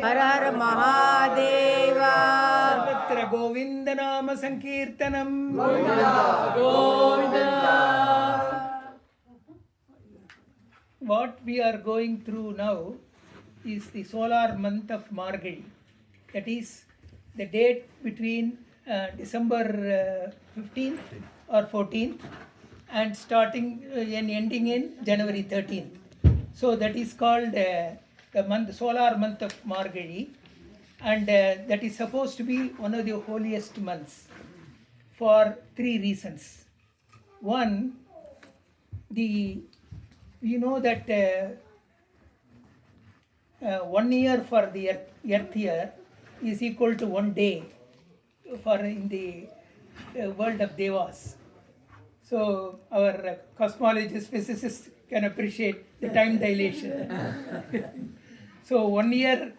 हर हर महादेव सर्वत्र गोविंद नाम संकीर्तनम What we are going through now is the solar month of Margazhi. That is the date between December 15th or 14th and starting and ending in January 13th. So that is called the month, solar month of Margazhi, and that is supposed to be one of the holiest months for three reasons. One, you know that 1 year for the earth year is equal to 1 day for in the world of devas. So our cosmologists, physicists can appreciate the time dilation. So 1 year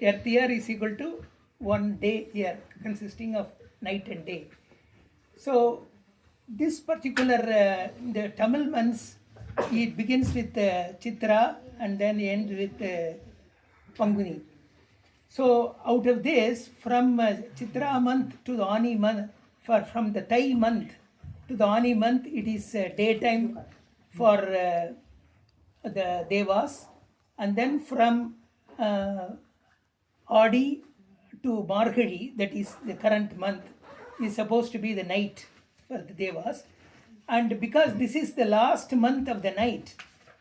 earth year is equal to 1 day year, consisting of night and day. So this particular the Tamil months, it begins with Chitra and then ends with Panguni. So out of this, from Chitra month to the Ani month, from the Thai month to the Ani month, it is daytime for the Devas, and then from Adi to Margazhi, that is the current month, is supposed to be the night for the Devas. And because this is the last month of the night,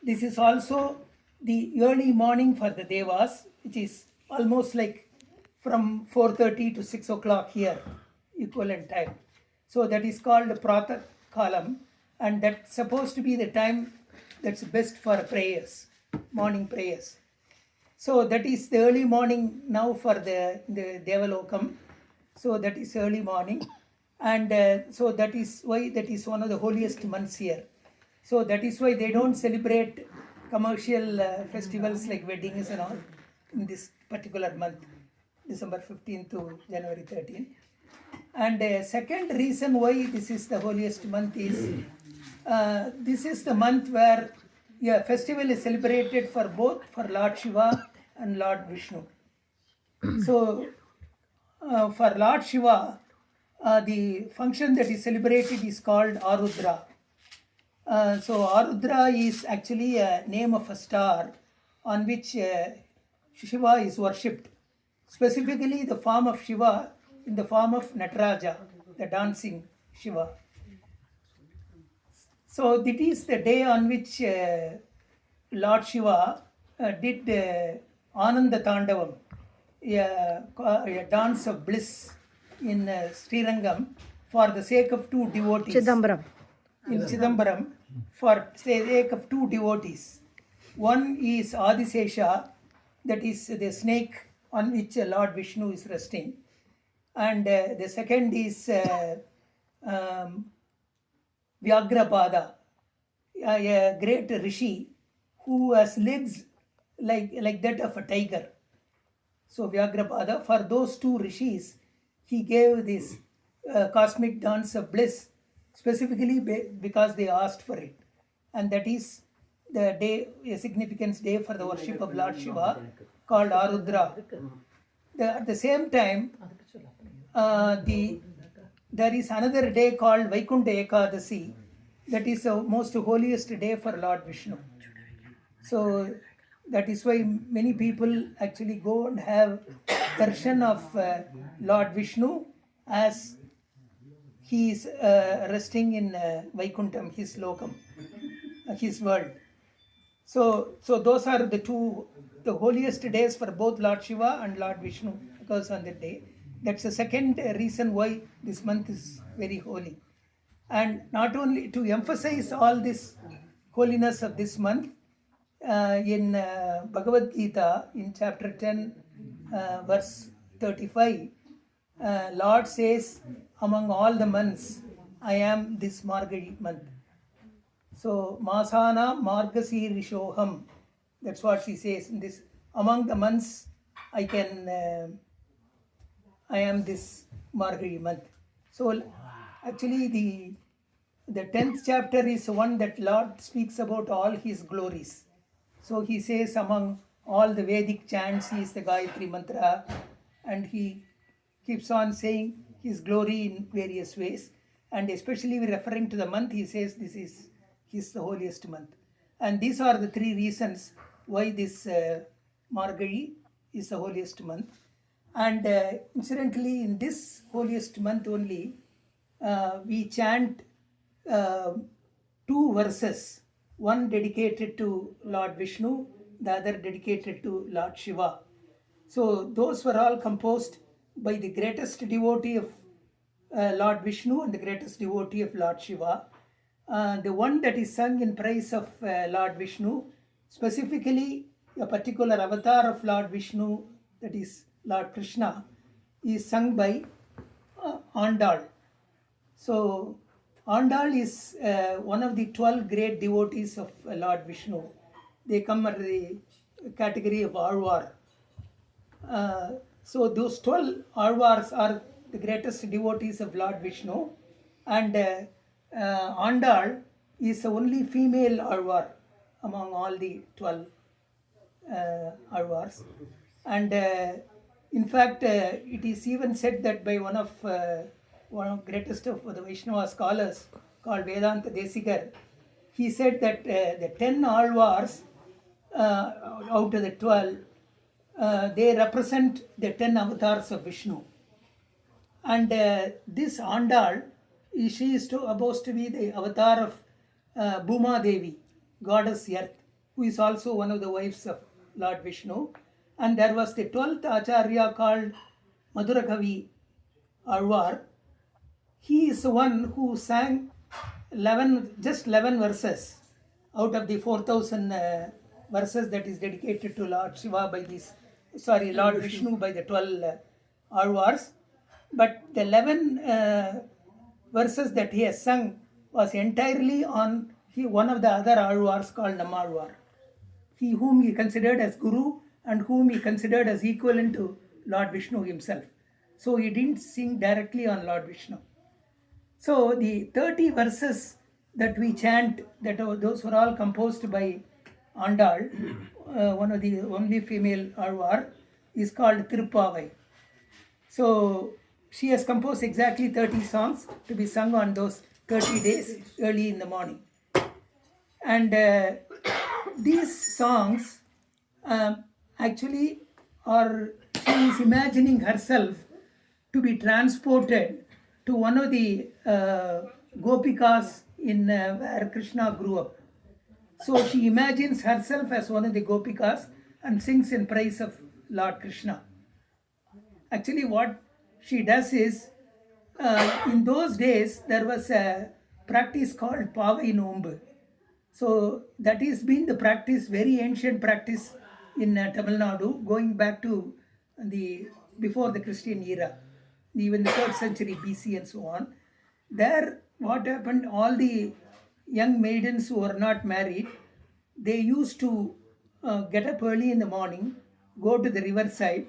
this is also the early morning for the Devas, which is almost like from 4:30 to 6 o'clock here, equivalent time. So that is called Pratha Kalam, and that's supposed to be the time that's best for prayers, morning prayers. So that is the early morning now for the Devalokam. So that is early morning, and so that is why that is one of the holiest months here. So that is why they don't celebrate commercial festivals like weddings and all in this particular month, December 15th to January 13th. And second reason why this is the holiest month is this is the month where festival is celebrated for both for Lord Shiva and Lord Vishnu. So for Lord Shiva, the function that is celebrated is called Arudra. So Arudra is actually a name of a star on which Shiva is worshipped. Specifically the form of Shiva in the form of Nataraja, the dancing Shiva. So that is the day on which Lord Shiva did Ananda Tandavam, a dance of bliss in Srirangam for the sake of two devotees. In Chidambaram, for sake of two devotees. One is Adisesha, that is the snake on which Lord Vishnu is resting. And the second is Vyagrapada, a great rishi who has legs like that of a tiger. So Vyagrapada, for those two rishis, he gave this cosmic dance of bliss, specifically because they asked for it. And that is the day, a significance day for the worship of Lord Shiva, called Arudra. At the same time, there is another day called Vaikunta Ekadasi, that is the most holiest day for Lord Vishnu. So that is why many people actually go and have darshan of Lord Vishnu as he is resting in Vaikuntham, his lokam, his world. So those are the holiest days for both Lord Shiva and Lord Vishnu, because on that day. That's the second reason why this month is very holy. And not only to emphasize all this holiness of this month, in Bhagavad Gita, in chapter 10, verse 35, Lord says, among all the months, I am this Margazhi month. So, Masana Margazhi Rishoham, that's what she says. In this, among the months, I am this Margazhi month. So actually the 10th chapter is one that Lord speaks about all his glories. So he says, among all the Vedic chants. He is the Gayatri Mantra, and he keeps on saying his glory in various ways. And especially referring to the month, he says this is his the holiest month. And these are the three reasons why this Margazhi is the holiest month. And incidentally, in this holiest month only, we chant two verses, one dedicated to Lord Vishnu, the other dedicated to Lord Shiva. So those were all composed by the greatest devotee of Lord Vishnu and the greatest devotee of Lord Shiva. The one that is sung in praise of Lord Vishnu, specifically a particular avatar of Lord Vishnu, that is Lord Krishna, is sung by Andal. So Andal is one of the 12 great devotees of Lord Vishnu. They come under the category of Alvar. So those 12 Alvars are the greatest devotees of Lord Vishnu, and Andal is the only female Alvar among all the 12 Alvars. And in fact, it is even said that by one of greatest of the Vaishnava scholars called Vedanta Desikar, he said that the 10 Alvars out of the 12, they represent the 10 avatars of Vishnu. And this Andal, she is supposed to be the avatar of Bhuma Devi, goddess earth, who is also one of the wives of Lord Vishnu. And there was the 12th Acharya called Madhurakavi Alvar. He is the one who sang 11 verses out of the 4,000 verses that is dedicated to Lord Shiva by Lord Vishnu by the 12 Alvars. But the 11 verses that he has sung was entirely on one of the other Alvars called Nammalvar. He whom he considered as Guru and whom he considered as equivalent to Lord Vishnu himself. So he didn't sing directly on Lord Vishnu. So the 30 verses that we chant, those were all composed by Andal, one of the only female Alvar, is called Thirupavai. So she has composed exactly 30 songs to be sung on those 30 days early in the morning. And these songs actually she is imagining herself to be transported to one of the Gopikas in where Krishna grew up. So she imagines herself as one of the Gopikas and sings in praise of Lord Krishna. Actually, what she does is, in those days, there was a practice called Pavai Nombu. So that is been the practice, very ancient practice in Tamil Nadu, going back to before the Christian era, even the 3rd century BC and so on. There, what happened, all the young maidens who were not married, they used to get up early in the morning, go to the riverside,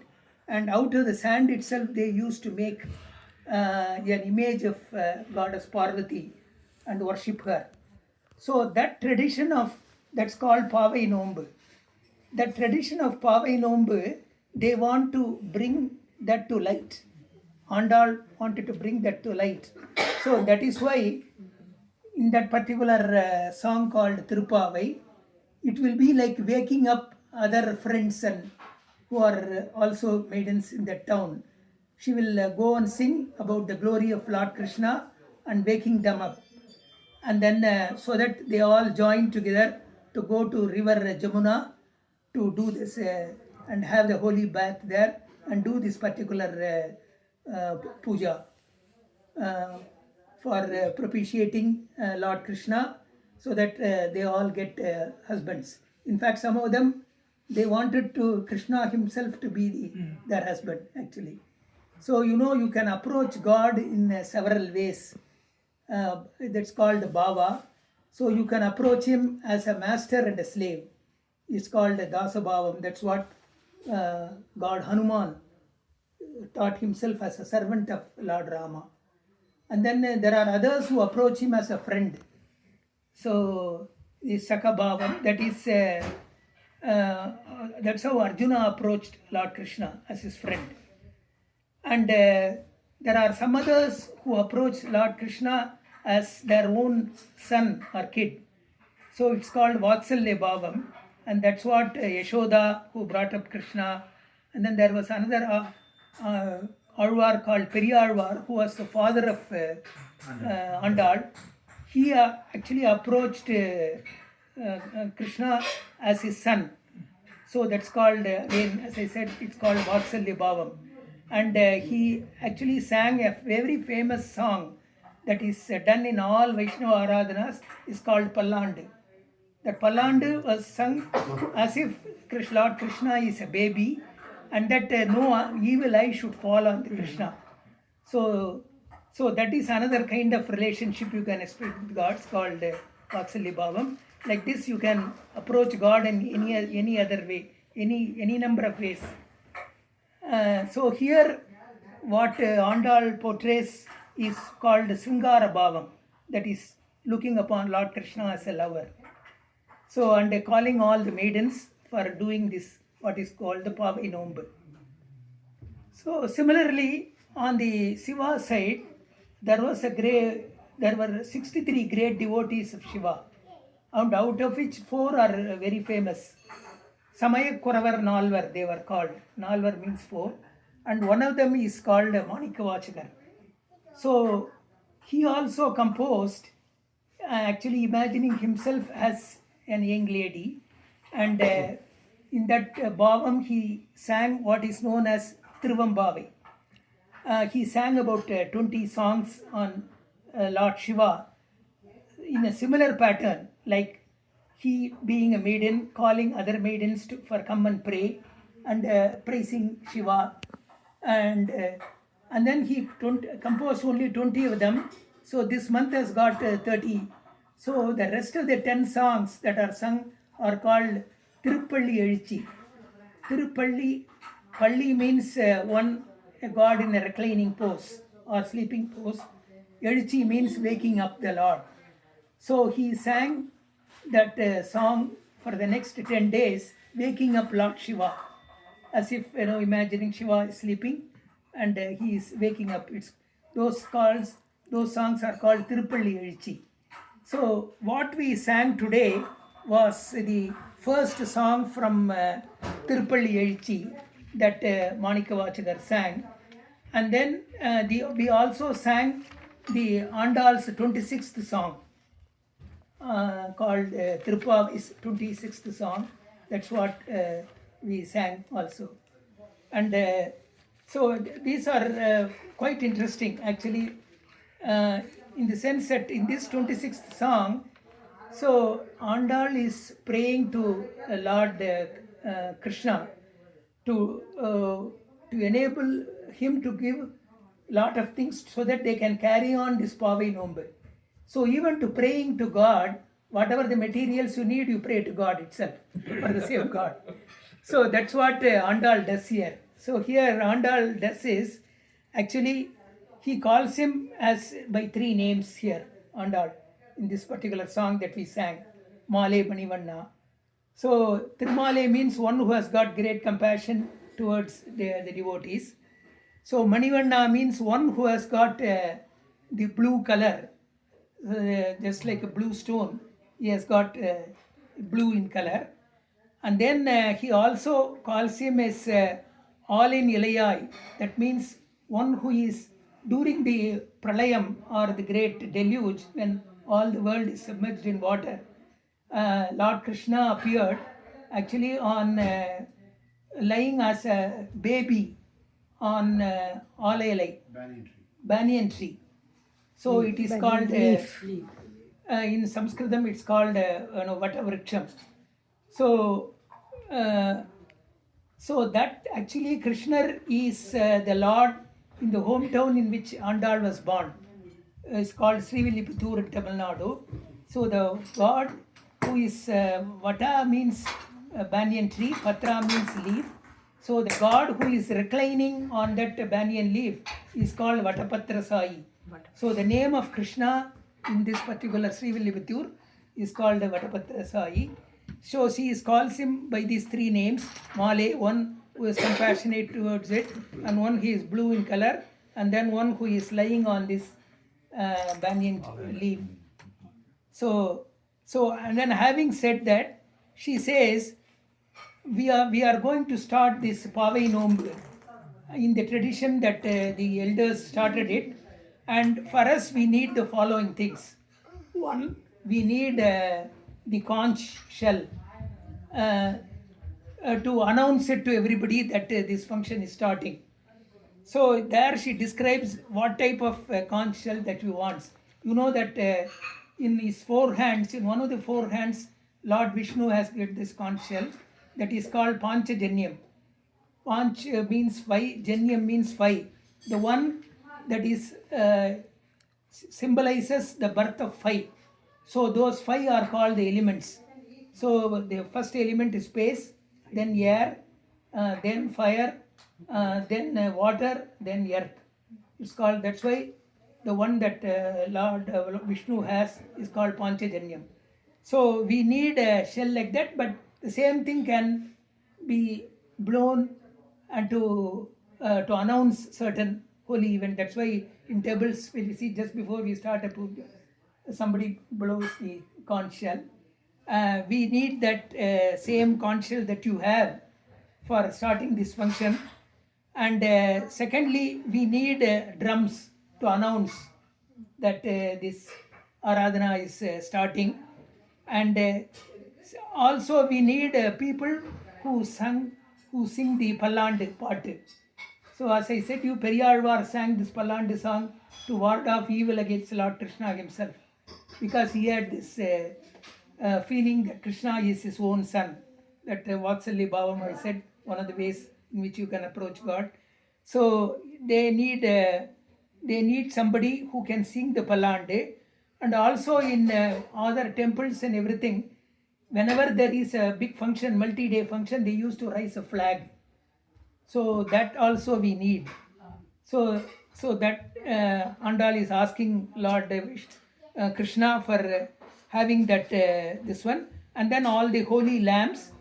and out of the sand itself they used to make an image of goddess Parvati and worship her. So that tradition that's called Pavai Nombu. That tradition of Pavai Nombu, they want to bring that to light. Andal wanted to bring that to light. So that is why in that particular song called Thirupavai, it will be like waking up other friends and who are also maidens in that town. She will go and sing about the glory of Lord Krishna and waking them up. And then so that they all join together to go to river Jamuna to do this and have the holy bath there and do this particular puja for propitiating Lord Krishna, so that they all get husbands. In fact, some of them, they wanted Krishna himself to be their husband actually. So you can approach God in several ways. That's called Bhava. So you can approach him as a master and a slave. It's called Dasa Bhavam. That's what God Hanuman taught himself as a servant of Lord Rama. And then there are others who approach him as a friend. So the Sakha Bhavam, that is that's how Arjuna approached Lord Krishna as his friend. And there are some others who approach Lord Krishna as their own son or kid. So it's called Vatsalya Bhavam, and that's what Yashoda, who brought up Krishna. And then there was another Alvar called Periyalvar, who was the father of Andal. He actually approached Krishna as his son. So that's called, again, as I said, it's called Vatsalya Bhavam. And he actually sang a very famous song that is done in all Vaishnava Aradhanas, is called Pallandu. That Pallandu was sung as if Lord Krishna is a baby, and that no evil eye should fall on the Krishna. So that is another kind of relationship you can expect with God. It's called Vatsalya Bhavam. Like this, you can approach God in any other way, any number of ways. So here, what Andal portrays is called Sringara Bhavam, that is looking upon Lord Krishna as a lover. So, and calling all the maidens for doing this, what is called the Pavai Nombu. So, similarly, on the Shiva side, there were 63 great devotees of Shiva, and out of which 4 are very famous. Samaya Kuravar Nalvar, they were called. Nalvar means 4, and one of them is called Manikavachakar. So, he also composed, actually imagining himself as an young lady, and in that bhavam he sang what is known as Thiruvampavai. He sang about 20 songs on Lord Shiva in a similar pattern, like he being a maiden, calling other maidens for come and pray, and praising Shiva, and then he composed only 20 of them. So this month has got 30. So the rest of the 10 songs that are sung are called Thirupalli Ezhuchi. Palli means a god in a reclining pose or sleeping pose. Ezhuchi means waking up the Lord. So he sang that song for the next 10 days, waking up Lord Shiva, as if, imagining Shiva is sleeping and he is waking up. Those songs are called Thirupalli Ezhuchi. So what we sang today was the first song from Thirupalli Ezhuchi that Manikavachakar sang, and then we also sang the Andal's 26th song called Thirupavai's 26th song. That's what we sang also. And so these are quite interesting actually, in the sense that in this 26th song, so Andal is praying to Lord Krishna to enable him to give lot of things so that they can carry on this Pavai Nombu. So even to praying to God, whatever the materials you need, you pray to God itself for the sake of God. So that's what Andal does here. So here Andal does is, actually he calls him as by 3 names here, Andal, in this particular song that we sang, Male Manivanna. So Tirumale means one who has got great compassion towards the devotees. So Manivanna means one who has got the blue color, just like a blue stone. He has got blue in color. And then he also calls him as all in Ilayai. That means one who is during the Pralayam or the great deluge, when all the world is submerged in water. Lord Krishna appeared actually on lying as a baby on Alayalai, banyan tree. So it is called, in Sanskritam it's called Vatavriksham. So that actually Krishna is the Lord in the hometown in which Andal was born. It's called Srivilliputturu in Tamil Nadu. So the God who is Vata means banyan tree, Patra means leaf. So the God who is reclining on that banyan leaf is called Vatapatra Sai. So the name of Krishna in this particular Srivilliputturu is called Vatapatra Sai. So she calls him by these three names. Male, one who is compassionate towards it, and one who is blue in color, and then one who is lying on this banyan leaf. So, and then having said that, she says, we are going to start this Pavai Nombu in the tradition that the elders started it, and for us we need the following things. One, we need the conch shell to announce it to everybody that this function is starting. So there she describes what type of conch shell that he wants. You know that in his four hands, in one of the four hands, Lord Vishnu has got this conch shell that is called Panchajanyam. Panch means five, Janyam means five. The one that is symbolizes the birth of five. So those five are called the elements. So the first element is space, then air, then fire, then water, then earth. It's called, that's why the one that Lord Vishnu has is called Panchajanyam. So we need a shell like that, but the same thing can be blown and to announce certain holy event. That's why in tables, when you see just before we start a puja, somebody blows the conch shell. We need that same conch shell that you have for starting this function. And secondly, we need drums to announce that this Aradhana is starting. And also we need people who sing the Pallandu part. So as I said, you Periyalvar sang this Pallandu song to ward off evil against Lord Krishna himself, because he had this feeling that Krishna is his own son. That Vatsalya Bhavam, I said, one of the ways in which you can approach God. So they need somebody who can sing the Pallandu. And also in other temples and everything, whenever there is a big function, multi-day function, they used to raise a flag. So that also we need. So that Andal is asking Lord Krishna for having that this one, and then all the holy lamps,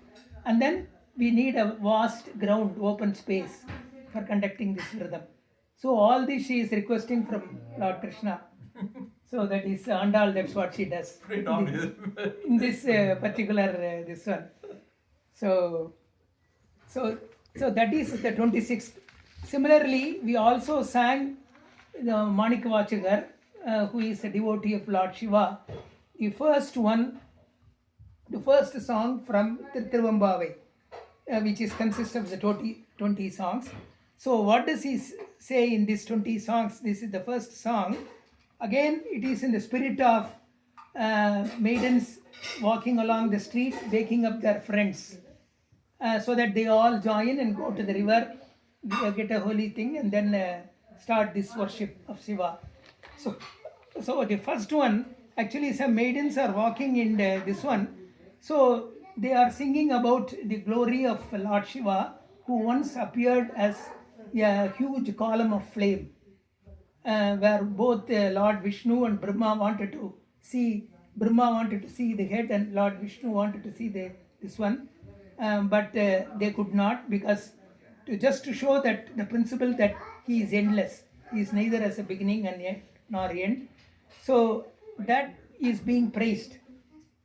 and then we need a vast ground, open space for conducting this rhythm. So all this she is requesting from Lord Krishna. So that is Andal, that's what she does in this particular this one. So that is the 26th. Similarly, we also sang the Manikavachagar, who is a devotee of Lord Shiva. The first song from Thirupavai, which consists of the 20 songs. So what does he say in these 20 songs? This is the first song. Again, it is in the spirit of maidens walking along the street, waking up their friends, so that they all join and go to the river, get a holy thing, and then start this worship of Shiva. So the first one, actually some maidens are walking in this one. So they are singing about the glory of Lord Shiva, who once appeared as a huge column of flame. Where both Lord Vishnu and Brahma wanted to see. Brahma wanted to see the head, and Lord Vishnu wanted to see this one, but they could not, because just to show that the principle that he is endless, he is neither as a beginning and yet nor end. So that is being praised.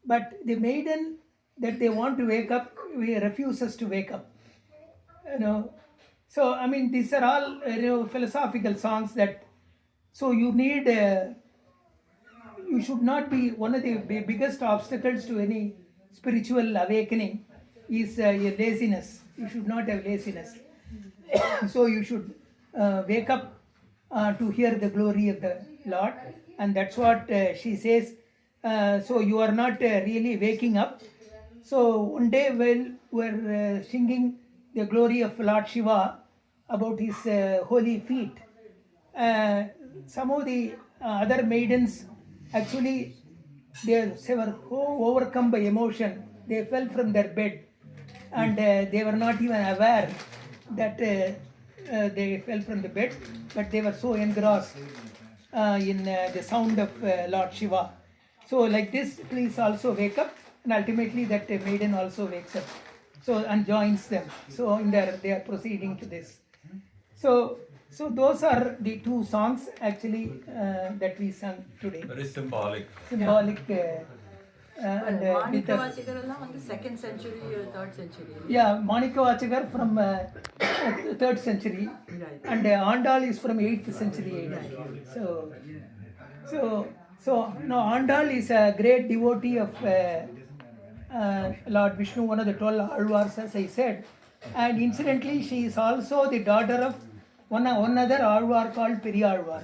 But the maiden that they want to wake up, refuses to wake up. So I mean, these are all philosophical songs that. So you need, you should not be, one of the biggest obstacles to any spiritual awakening is laziness. You should not have laziness. So you should wake up to hear the glory of the Lord. And that's what she says. So you are not really waking up. So one day while we're singing the glory of Lord Shiva about his holy feet, some of the other maidens, actually they were overcome by emotion. They fell from their bed, and they were not even aware that they fell from the bed, but they were so engrossed in the sound of Lord Shiva. So like this, please also wake up and ultimately that maiden also wakes up, so and joins them. So they are proceeding to this. So those are the two songs actually that we sung today. Very symbolic. Symbolic. And with the, Manikavachagar on the 2nd century or 3rd century. yeah, Manikavachagar from 3rd century, Right. and Andal is from 8th century. So no, Andal is a great devotee of Lord Vishnu, one of the 12 Alvars, as I said, and incidentally, she is also the daughter of one other Alvar called Periyalvar.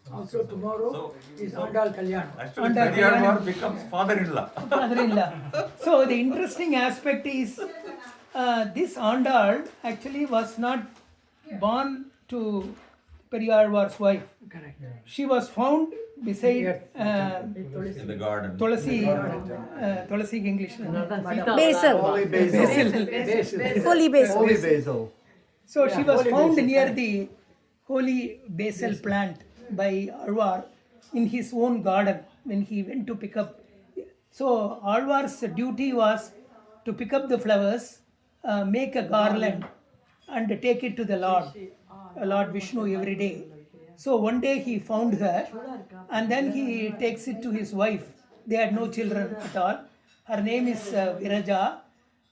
Also tomorrow is Andal Kalyan. Actually, Andal Periyalvar Kalyan. becomes father-in-law. Father-in-law. So the interesting aspect is this Andal actually was not born to Periyalvar's wife. Correct. She was found beside In the garden. Tulasi English. Basil. Holy basil. Basil. Holy basil. Holy basil. So she was holy found basil, near correct. the holy basil plant by Alvar in his own garden when he went to pick up. So Alvar's duty was to pick up the flowers, make a garland, and take it to the Lord Vishnu every day. So one day he found her, and then he takes it to his wife. They had no children at all. Her name is Viraja.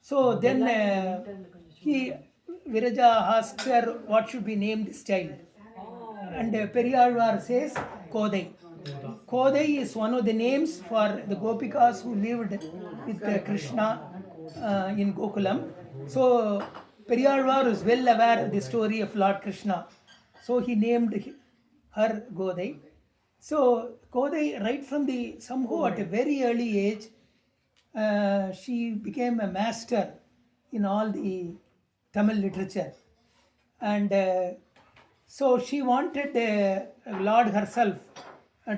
So then Viraja asks her what should be named this child. And Periyalvar says Kodai. Kodai is one of the names for the Gopikas who lived with Krishna in Gokulam. So Periyalvar is well aware of the story of Lord Krishna. So he named her Godai. So Kodai, right from the somehow at a very early age, she became a master in all the Tamil literature. And so she wanted Lord herself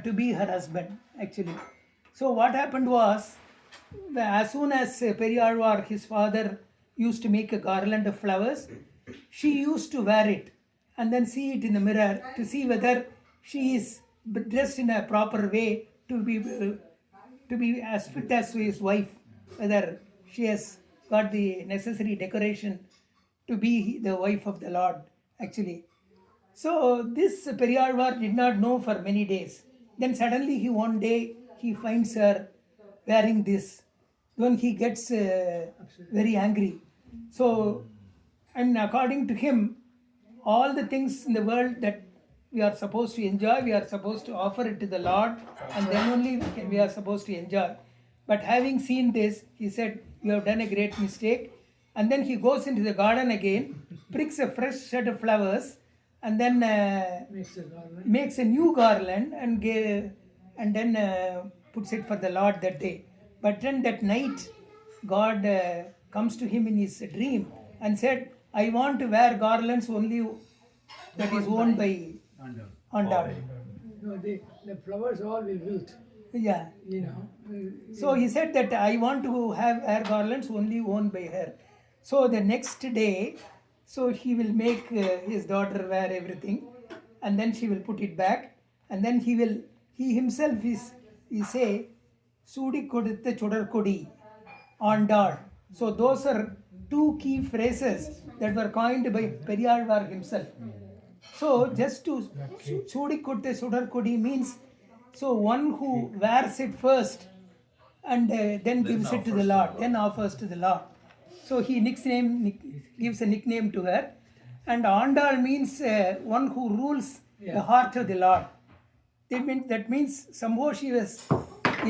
to be her husband actually. So what happened was, as soon as Periyalvar, his father, used to make a garland of flowers, she used to wear it and then see it in the mirror to see whether she is dressed in a proper way to be as fit as his wife, whether she has got the necessary decoration to be the wife of the Lord actually. So this Periyalvar did not know for many days. Then suddenly one day he finds her wearing this. Then he gets very angry. So, and according to him, all the things in the world that we are supposed to enjoy, we are supposed to offer it to the Lord, and then only we are supposed to enjoy. But having seen this, he said, "You have done a great mistake." And then he goes into the garden again, pricks a fresh set of flowers, and then makes a new garland and then puts it for the Lord that day. But then that night, God comes to him in his dream and said, "I want to wear garlands only that is owned by Andal." No, the flowers all will wilt. Yeah. You know. So he said that I want to have hair garlands only owned by her. So the next day, so he will make his daughter wear everything, and then she will put it back, and then he himself he say, "Sudi koditha chodar kodi, Andal." So those are two key phrases that were coined by Periyalvar himself. So just to Sudi koditha chodar kodi means, so one who wears it first and then gives it to the Lord, then offers to the Lord. So he gives a nickname to her. And Andal means one who rules the heart of the Lord. That means somehow she was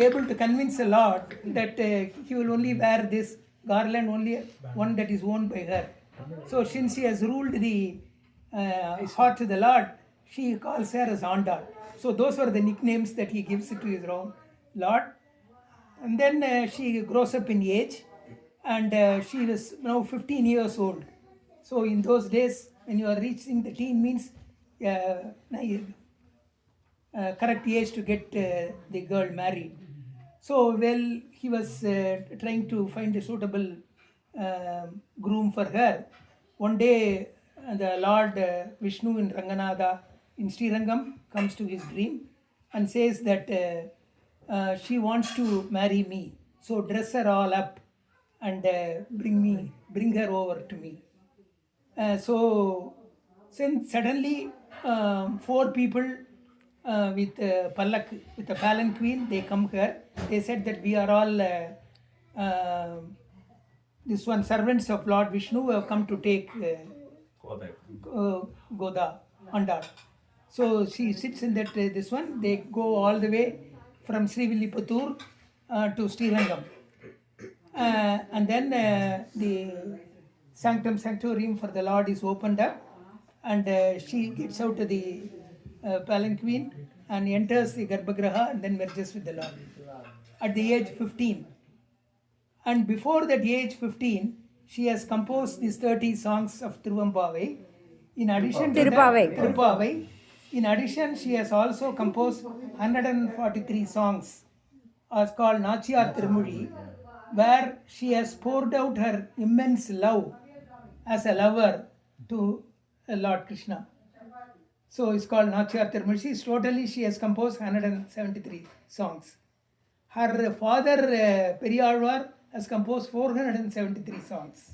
able to convince the Lord that he will only wear this garland, only one that is owned by her. So since she has ruled the heart of the Lord, she calls her as Andal. So those were the nicknames that he gives to his own Lord. And then she grows up in age, and she was now 15 years old. So in those days, when you are reaching the teen means correct age to get the girl married. So he was trying to find a suitable groom for her. One day, the Lord Vishnu in Ranganatha in Srirangam comes to his dream and says that she wants to marry me. So dress her all up and bring her over to me. So since suddenly four people with with a palanquin, they come here. They said that we are all this one servants of Lord Vishnu who have come to take Goda Andar. So she sits in that this one. They go all the way from Srivilliputtur to Srirangam. And then the sanctum sanctorium for the Lord is opened up, and she gets out of the palanquin and enters the Garbhagriha and then merges with the Lord at the age 15. And before that age 15, she has composed these 30 songs of Thiruvampavai. In addition to Thirupavai. In addition, she has also composed 143 songs, as called Nachiyar Tirumuri, where she has poured out her immense love as a lover to Lord Krishna. So it's called Nachiyar Tirumuri. Totally she has composed 173 songs. Her father Periyalvar has composed 473 songs.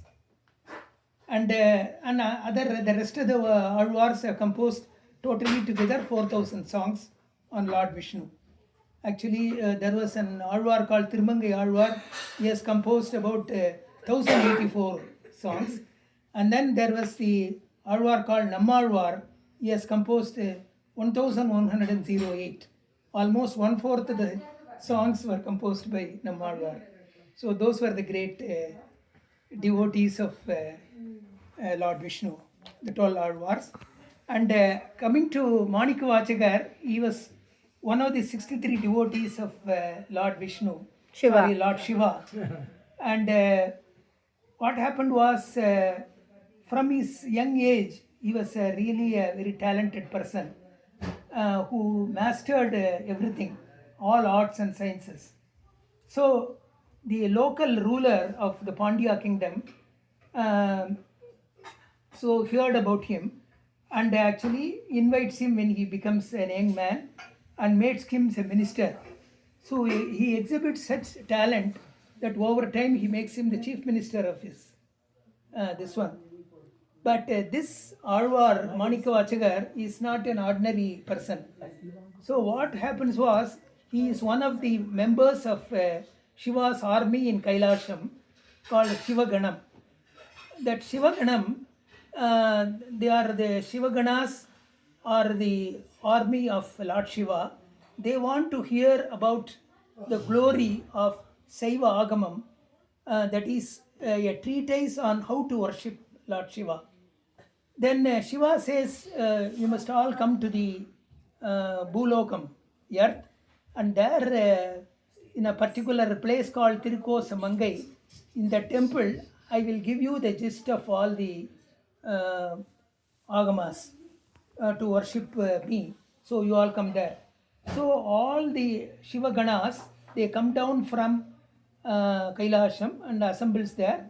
And the rest of the Alvars have composed totally together 4,000 songs on Lord Vishnu. Actually, there was an Alvar called Thirumangai Alvar. He has composed about 1,084 songs. And then there was the Alvar called Nammalvar. He has composed 1,108. Almost 1/4 of the songs were composed by Nammalvar. So those were the great devotees of Lord Vishnu, the 12 Alvars. And coming to Manikavachakar, he was one of the 63 devotees of Lord Vishnu, Lord Shiva. And what happened was, from his young age, he was really a very talented person who mastered everything, all arts and sciences. So the local ruler of the Pandya kingdom heard about him and actually invites him when he becomes a young man and makes him a minister. So he exhibits such talent that over time he makes him the chief minister of his this one. But this Alvar Manikavachakar is not an ordinary person. So what happens was, he is one of the members of Shiva's army in Kailasham called Shivaganam. That Shivaganam, they are the Shivaganas or the army of Lord Shiva. They want to hear about the glory of Saiva Agamam, that is a treatise on how to worship Lord Shiva. Then Shiva says, you must all come to the Bhulokam, earth, and there in a particular place called Tirukosamangai, in the temple, I will give you the gist of all the Agamas to worship me. So you all come there. So all the Shiva Ganas, they come down from Kailasham and assembles there,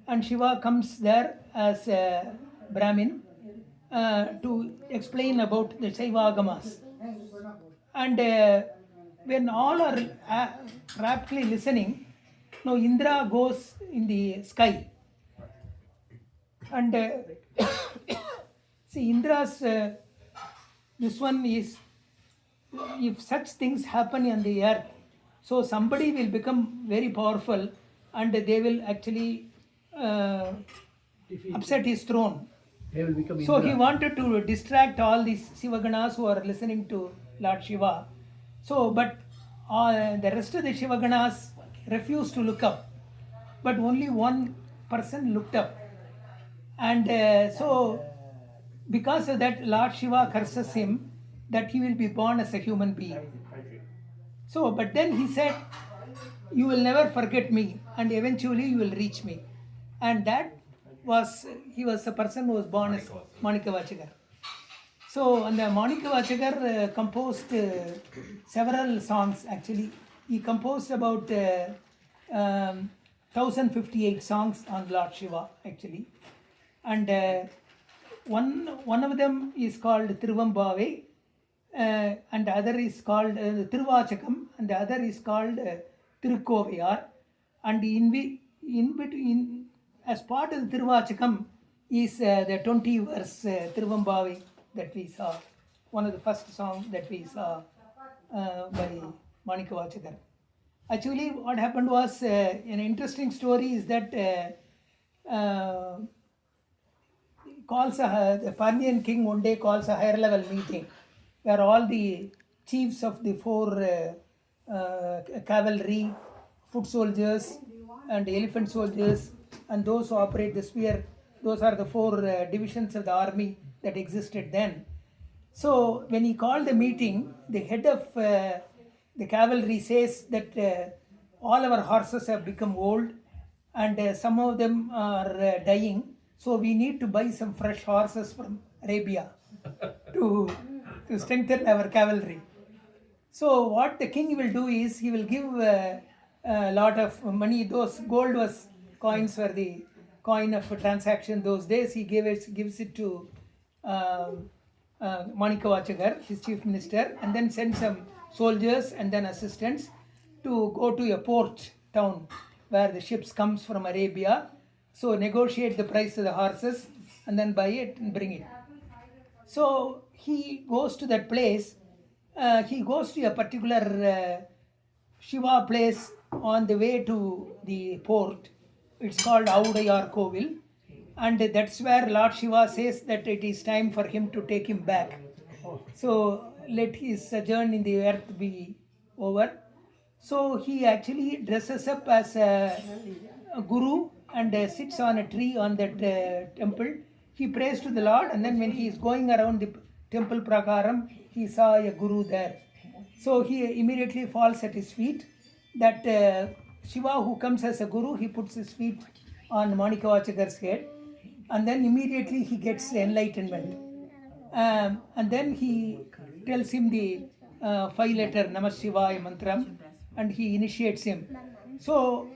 and Shiva comes there as a Brahmin to explain about the Saiva Agamas. And when all are raptly listening, now Indra goes in the sky. And see, Indra's, this one is, if such things happen on the earth, so somebody will become very powerful and they will actually upset his throne. They will become So Indra. he wanted to distract all these Shivaganas who are listening to Lord Shiva. So, but the rest of the Shivaganas refused to look up. But only one person looked up. And so, because of that, Lord Shiva curses him that he will be born as a human being. So, but then he said, you will never forget me and eventually you will reach me. And that was, he was the person who was born as Manikavachakar. So, and the Manikavachakar composed several songs actually. He composed about 1058 songs on Lord Shiva actually. And one of them is called Thiruvampavai, and the other is called Thiruvachakam, and the other is called Thirukkoviyar. And in between, as part of the Tiruvachakam, is the 20 verse Thiruvampavai that we saw, one of the first songs that we saw by Manikavachakar. Actually, what happened was an interesting story is that the Pandyan king one day calls a higher level meeting where all the chiefs of the four cavalry, foot soldiers, and elephant soldiers, and those who operate the spear, those are the four divisions of the army that existed then. So when he called the meeting, the head of the cavalry says that all our horses have become old and some of them are dying, so we need to buy some fresh horses from Arabia to strengthen our cavalry. So what the king will do is he will give a lot of money. Those gold was coins for the coin of a transaction those days. He gives it to Manikavachakar, his chief minister, and then send some soldiers and then assistants to go to a port town where the ships comes from Arabia. So negotiate the price of the horses and then buy it and bring it. So he goes to that place. He goes to a particular Shiva place on the way to the port. It's called Audayar Kovil. And that's where Lord Shiva says that it is time for him to take him back. So let his sojourn in the earth be over. So he actually dresses up as a guru and sits on a tree on that temple. He prays to the Lord, and then when he is going around the temple prakaram, he saw a guru there. So he immediately falls at his feet. That Shiva who comes as a guru, he puts his feet on Manikavachakar's head, and then immediately he gets enlightenment. And then he tells him the 5-letter Namah Shivaya mantram, and he initiates him. So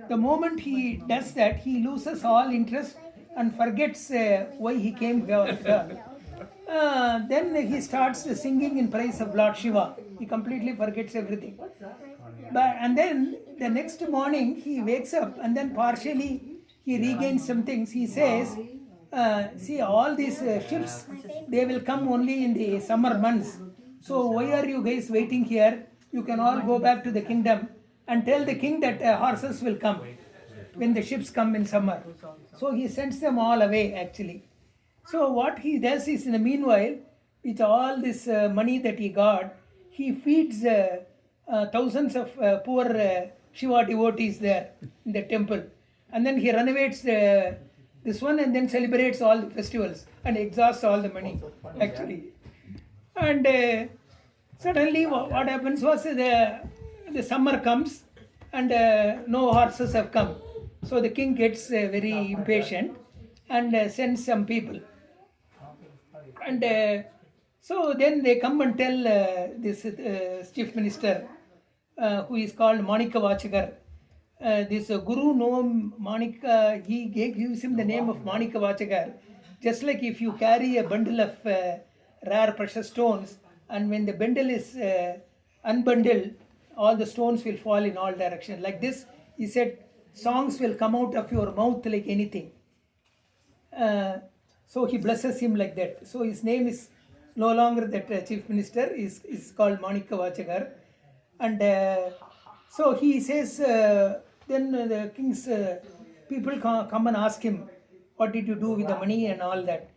the moment he does that, he loses all interest and forgets why he came here. Then he starts singing in praise of Lord Shiva. He completely forgets everything. And then the next morning he wakes up, and then partially he regains some things. He says, see, all these ships, they will come only in the summer months. So why are you guys waiting here? You can all go back to the kingdom and tell the king that horses will come when the ships come in summer. So he sends them all away actually. So what he does is, in the meanwhile, with all this money that he got, he feeds thousands of poor Shiva devotees there in the temple. And then he renovates this one and then celebrates all the festivals and exhausts all the money actually. And suddenly what happens was the summer comes and no horses have come. So the king gets very impatient and sends some people. And so then they come and tell this chief minister who is called Manikavachakar. This Guru Nom Manika, he gives him the name of Manikavachakar. Just like if you carry a bundle of rare precious stones, and when the bundle is unbundled, all the stones will fall in all directions. Like this, he said, songs will come out of your mouth like anything. So he blesses him like that. So his name is no longer that chief minister, is called Manikavachakar. And so he says, then the king's people come and ask him, what did you do with the money and all that.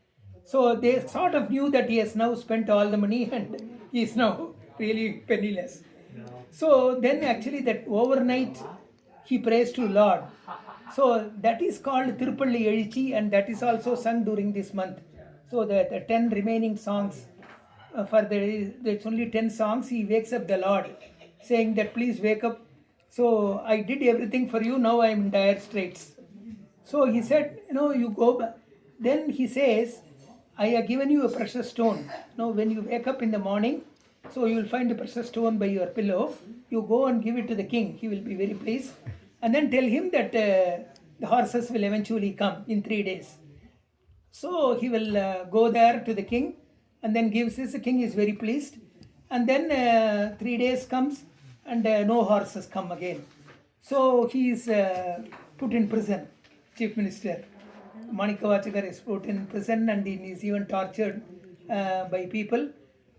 So they sort of knew that he has now spent all the money and he is now really penniless. So then actually that overnight he prays to Lord. So that is called Tirupalli Ezhuchi, and that is also sung during this month. So the 10 remaining songs, it's only 10 songs, he wakes up the Lord saying that please wake up. So I did everything for you, now I am in dire straits. So he said, you go back. Then he says, I have given you a precious stone. Now when you wake up in the morning, so you will find a precious stone by your pillow. You go and give it to the king. He will be very pleased. And then tell him that the horses will eventually come in 3 days. So he will go there to the king and then gives this. The king is very pleased. And then 3 days comes and no horses come again. So he is put in prison, chief minister. Manikavachakar is put in prison and he is even tortured by people.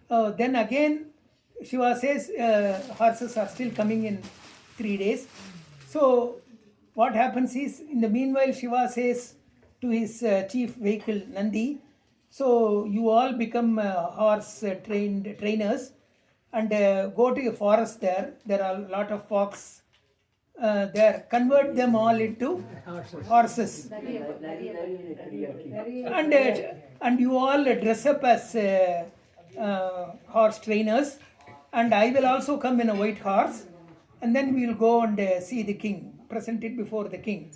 Then again, Shiva says horses are still coming in 3 days. So what happens is, in the meanwhile, Shiva says to his chief vehicle Nandi, so you all become horse trainers and go to a forest there. There are a lot of fox there. Convert them all into horses. And you all dress up as horse trainers, and I will also come in a white horse, and then we will go and see the king, present it before the king.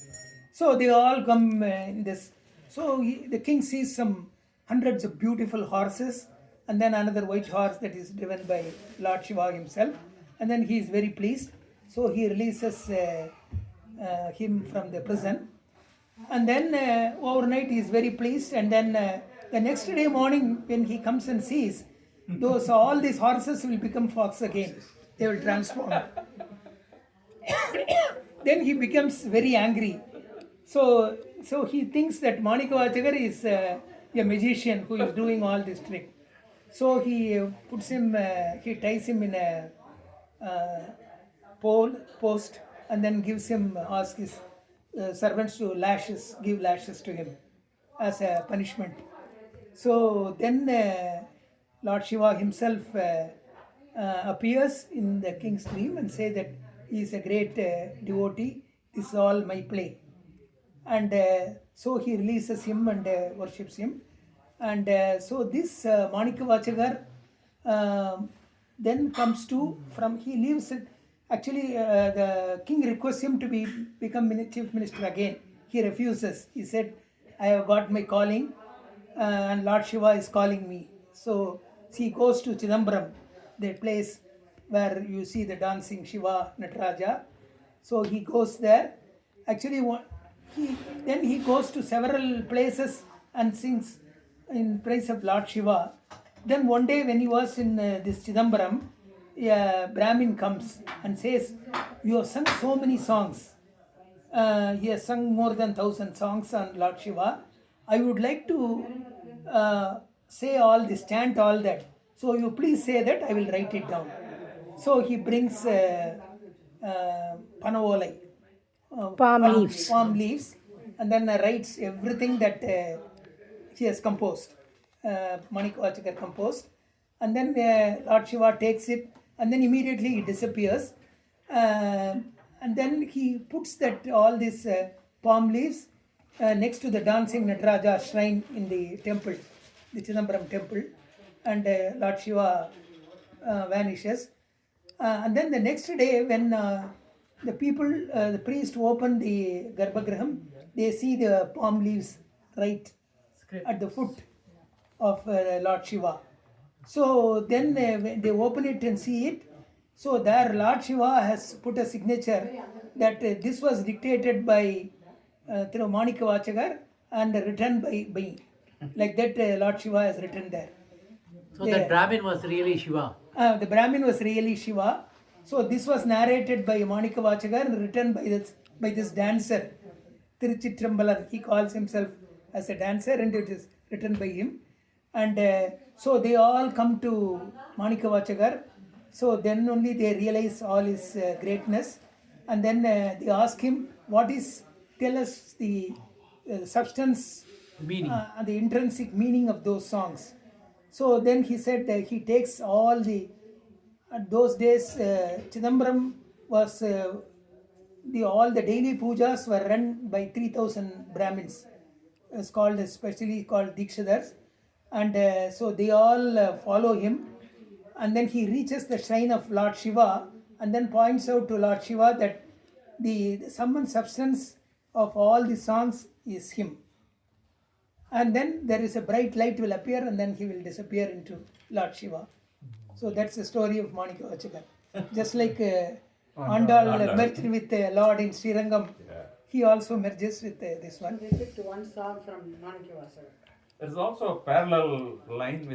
So they all come in this. So the king sees some hundreds of beautiful horses, and then another white horse that is driven by Lord Shiva himself, and then he is very pleased. So he releases him from the prison, and then overnight he is very pleased, and then the next day morning when he comes and sees, all these horses will become fox again. They will transform. Then he becomes very angry. So he thinks that Manikavachakar is a magician who is doing all this trick. So he puts him, he ties him in a post, and then asks his servants to give lashes to him as a punishment. So then Lord Shiva himself appears in the king's dream and say that he is a great devotee. This is all my play. And so he releases him and worships him. And so this Manikavachakar then comes to, he leaves it. Actually, the king requests him to become chief minister again. He refuses. He said, I have got my calling and Lord Shiva is calling me. So he goes to Chidambaram, the place where you see the dancing Shiva, Nataraja. So he goes there. Actually, then he goes to several places and sings in praise of Lord Shiva. Then one day when he was in this Chidambaram, a Brahmin comes and says, you have sung so many songs. He has sung more than 1,000 songs on Lord Shiva. I would like to say all this, chant all that. So you please say that, I will write it down. So he brings panavolai, palm leaves, and then writes everything that he has composed, Manikavachakar composed. And then Lord Shiva takes it, and then immediately he disappears. And then he puts all these palm leaves next to the dancing Nataraja shrine in the temple, the Chidambaram temple, and Lord Shiva vanishes. And then the next day when the priest open the Garbhagraham, they see the palm leaves right at the foot of Lord Shiva. So then when they open it and see it, so there Lord Shiva has put a signature that this was dictated by Manikavachakar and written by me. Like that Lord Shiva has written there. So that Brahmin was really Shiva. The Brahmin was really Shiva. So this was narrated by Manikavachakar and written by this dancer, Tiruchitrambalar. He calls himself as a dancer, and it is written by him. And so they all come to Manikavachakar. So then only they realize all his greatness. And then they ask him, tell us the substance, Meaning. the intrinsic meaning of those songs. So then he said he takes all at those days, Chidambaram was, all the daily pujas were run by 3,000 Brahmins. It's especially called Dikshadars. And so they all follow him. And then he reaches the shrine of Lord Shiva and then points out to Lord Shiva that the sum and substance of all the songs is him. And then there is a bright light will appear and then he will disappear into Lord Shiva. So that's the story of Manikavachakar. Just like Andal merged with Lord in Srirangam, he also merges with this one. They picked one song from Manikavachakar. There's also a parallel line with